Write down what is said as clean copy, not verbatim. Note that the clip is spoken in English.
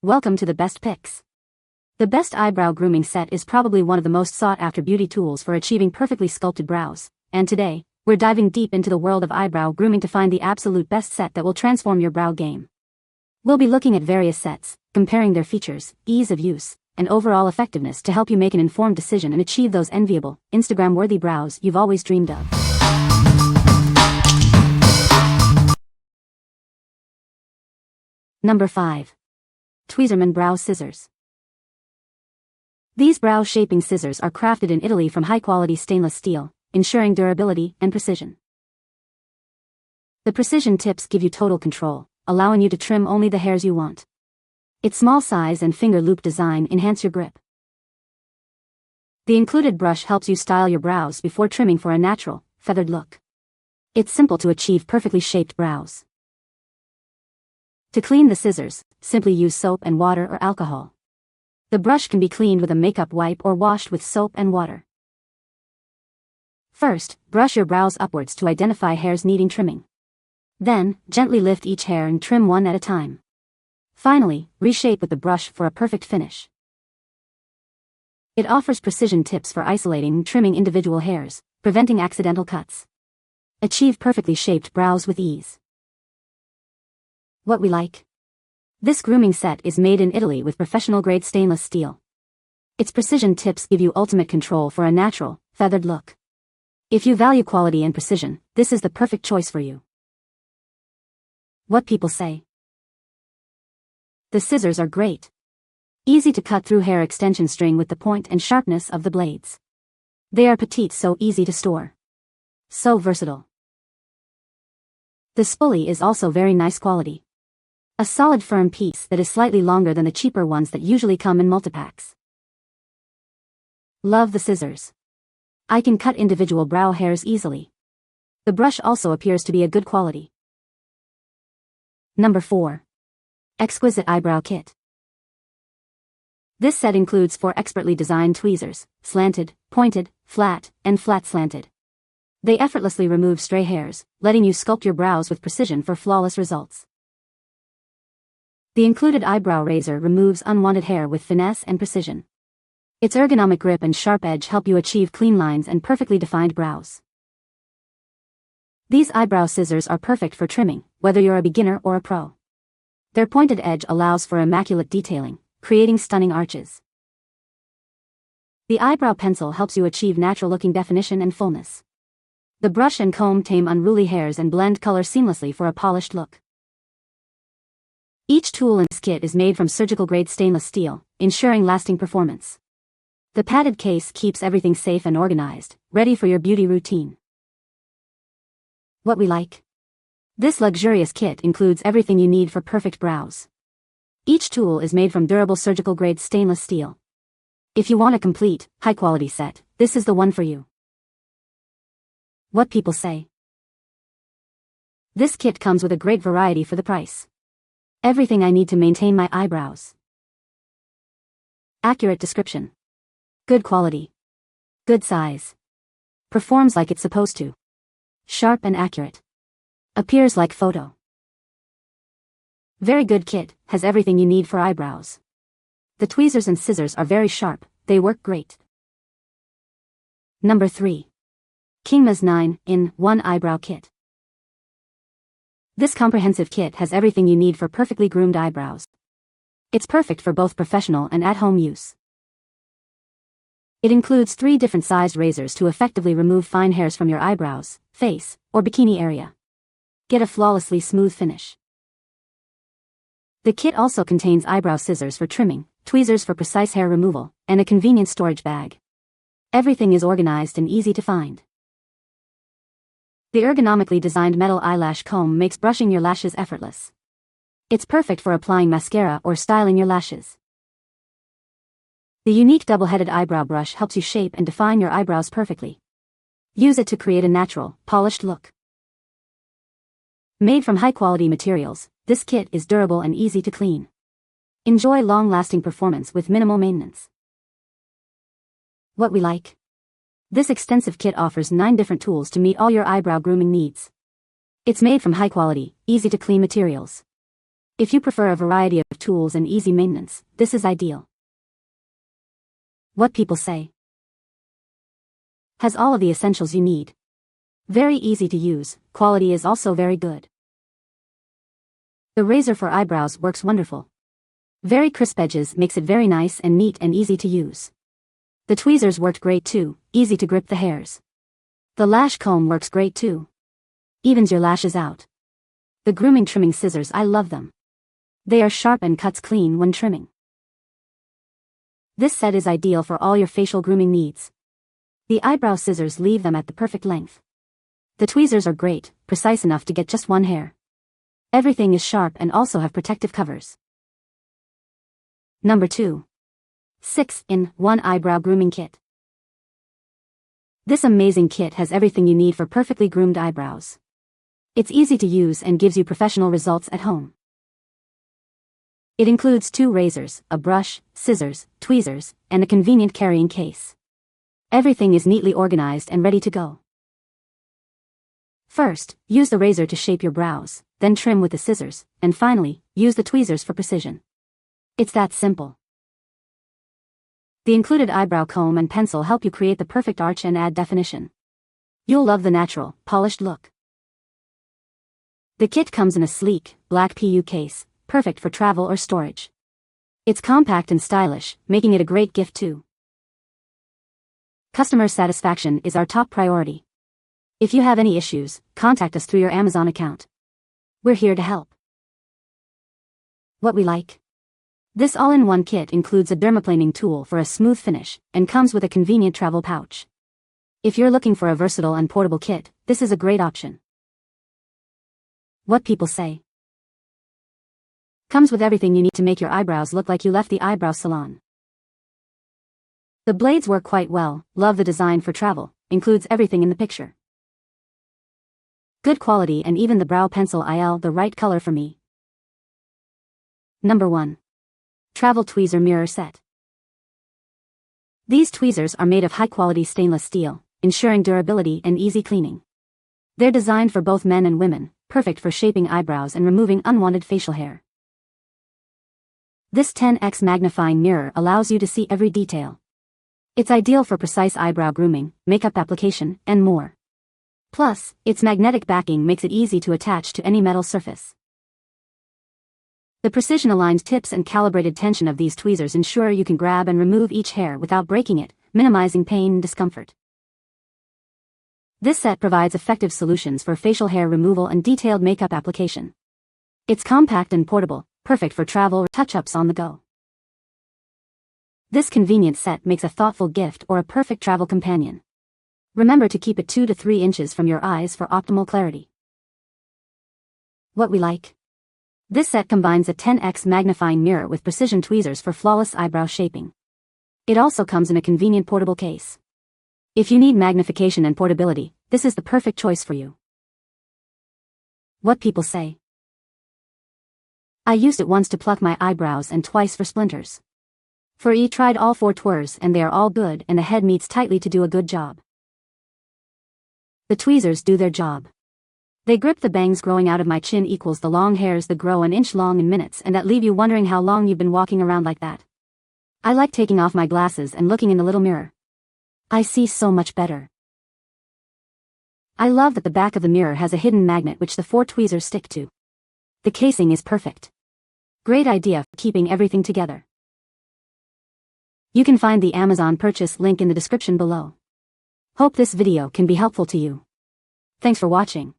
Welcome to the best picks. The best eyebrow grooming set is probably one of the most sought-after beauty tools for achieving perfectly sculpted brows, and today, we're diving deep into the world of eyebrow grooming to find the absolute best set that will transform your brow game. We'll be looking at various sets, comparing their features, ease of use, and overall effectiveness to help you make an informed decision and achieve those enviable, Instagram-worthy brows you've always dreamed of. Number 5. Tweezerman Brow Scissors. These brow shaping scissors are crafted in Italy from high-quality stainless steel, ensuring durability and precision. The precision tips give you total control, allowing you to trim only the hairs you want. Its small size and finger loop design enhance your grip. The included brush helps you style your brows before trimming for a natural, feathered look. It's simple to achieve perfectly shaped brows. To clean the scissors, simply use soap and water or alcohol. The brush can be cleaned with a makeup wipe or washed with soap and water. First, brush your brows upwards to identify hairs needing trimming. Then, gently lift each hair and trim one at a time. Finally, reshape with the brush for a perfect finish. It offers precision tips for isolating and trimming individual hairs, preventing accidental cuts. Achieve perfectly shaped brows with ease. What we like. This grooming set is made in Italy with professional-grade stainless steel. Its precision tips give you ultimate control for a natural, feathered look. If you value quality and precision, this is the perfect choice for you. What people say. The scissors are great. Easy to cut through hair extension string with the point and sharpness of the blades. They are petite, so easy to store. So versatile. The spoolie is also very nice quality. A solid firm piece that is slightly longer than the cheaper ones that usually come in multipacks. Love the scissors. I can cut individual brow hairs easily. The brush also appears to be a good quality. Number 4. Exquisite Eyebrow Kit. This set includes 4 expertly designed tweezers, slanted, pointed, flat, and flat slanted. They effortlessly remove stray hairs, letting you sculpt your brows with precision for flawless results. The included eyebrow razor removes unwanted hair with finesse and precision. Its ergonomic grip and sharp edge help you achieve clean lines and perfectly defined brows. These eyebrow scissors are perfect for trimming, whether you're a beginner or a pro. Their pointed edge allows for immaculate detailing, creating stunning arches. The eyebrow pencil helps you achieve natural-looking definition and fullness. The brush and comb tame unruly hairs and blend color seamlessly for a polished look. Each tool in this kit is made from surgical-grade stainless steel, ensuring lasting performance. The padded case keeps everything safe and organized, ready for your beauty routine. What we like. This luxurious kit includes everything you need for perfect brows. Each tool is made from durable surgical-grade stainless steel. If you want a complete, high-quality set, this is the one for you. What people say. This kit comes with a great variety for the price. Everything I need to maintain my eyebrows. Accurate description. Good quality. Good size. Performs like it's supposed to. Sharp and accurate. Appears like photo. Very good kit, has everything you need for eyebrows. The tweezers and scissors are very sharp, they work great. Number 3. KINGMAS 9-in-1 Eyebrow Kit. This comprehensive kit has everything you need for perfectly groomed eyebrows. It's perfect for both professional and at-home use. It includes 3 different sized razors to effectively remove fine hairs from your eyebrows, face, or bikini area. Get a flawlessly smooth finish. The kit also contains eyebrow scissors for trimming, tweezers for precise hair removal, and a convenient storage bag. Everything is organized and easy to find. The ergonomically designed metal eyelash comb makes brushing your lashes effortless. It's perfect for applying mascara or styling your lashes. The unique double-headed eyebrow brush helps you shape and define your eyebrows perfectly. Use it to create a natural, polished look. Made from high-quality materials, this kit is durable and easy to clean. Enjoy long-lasting performance with minimal maintenance. What we like. This extensive kit offers 9 different tools to meet all your eyebrow grooming needs. It's made from high-quality, easy-to-clean materials. If you prefer a variety of tools and easy maintenance, this is ideal. What people say. Has all of the essentials you need. Very easy to use, quality is also very good. The razor for eyebrows works wonderful. Very crisp edges makes it very nice and neat and easy to use. The tweezers worked great too, easy to grip the hairs. The lash comb works great too. Evens your lashes out. The grooming trimming scissors, I love them. They are sharp and cuts clean when trimming. This set is ideal for all your facial grooming needs. The eyebrow scissors leave them at the perfect length. The tweezers are great, precise enough to get just one hair. Everything is sharp and also have protective covers. Number 2. 6-in-1 Eyebrow Grooming Kit. This amazing kit has everything you need for perfectly groomed eyebrows. It's easy to use and gives you professional results at home. It includes 2 razors, a brush, scissors, tweezers, and a convenient carrying case. Everything is neatly organized and ready to go. First, use the razor to shape your brows, then trim with the scissors, and finally, use the tweezers for precision. It's that simple. The included eyebrow comb and pencil help you create the perfect arch and add definition. You'll love the natural, polished look. The kit comes in a sleek, black PU case, perfect for travel or storage. It's compact and stylish, making it a great gift too. Customer satisfaction is our top priority. If you have any issues, contact us through your Amazon account. We're here to help. What we like. This all-in-one kit includes a dermaplaning tool for a smooth finish, and comes with a convenient travel pouch. If you're looking for a versatile and portable kit, this is a great option. What people say. Comes with everything you need to make your eyebrows look like you left the eyebrow salon. The blades work quite well, love the design for travel, includes everything in the picture. Good quality and even the brow pencil the right color for me. Number 1. Travel Tweezer Mirror Set. These tweezers are made of high-quality stainless steel, ensuring durability and easy cleaning. They're designed for both men and women, perfect for shaping eyebrows and removing unwanted facial hair. This 10x magnifying mirror allows you to see every detail. It's ideal for precise eyebrow grooming, makeup application, and more. Plus, its magnetic backing makes it easy to attach to any metal surface. The precision-aligned tips and calibrated tension of these tweezers ensure you can grab and remove each hair without breaking it, minimizing pain and discomfort. This set provides effective solutions for facial hair removal and detailed makeup application. It's compact and portable, perfect for travel or touch-ups on the go. This convenient set makes a thoughtful gift or a perfect travel companion. Remember to keep it 2 to 3 inches from your eyes for optimal clarity. What we like. This set combines a 10x magnifying mirror with precision tweezers for flawless eyebrow shaping. It also comes in a convenient portable case. If you need magnification and portability, this is the perfect choice for you. What people say. I used it once to pluck my eyebrows and twice for splinters. For E tried all 4 twers and they are all good and the head meets tightly to do a good job. The tweezers do their job. They grip the bangs growing out of my chin equals the long hairs that grow an inch long in minutes and that leave you wondering how long you've been walking around like that. I like taking off my glasses and looking in the little mirror. I see so much better. I love that the back of the mirror has a hidden magnet which the 4 tweezers stick to. The casing is perfect. Great idea for keeping everything together. You can find the Amazon purchase link in the description below. Hope this video can be helpful to you. Thanks for watching.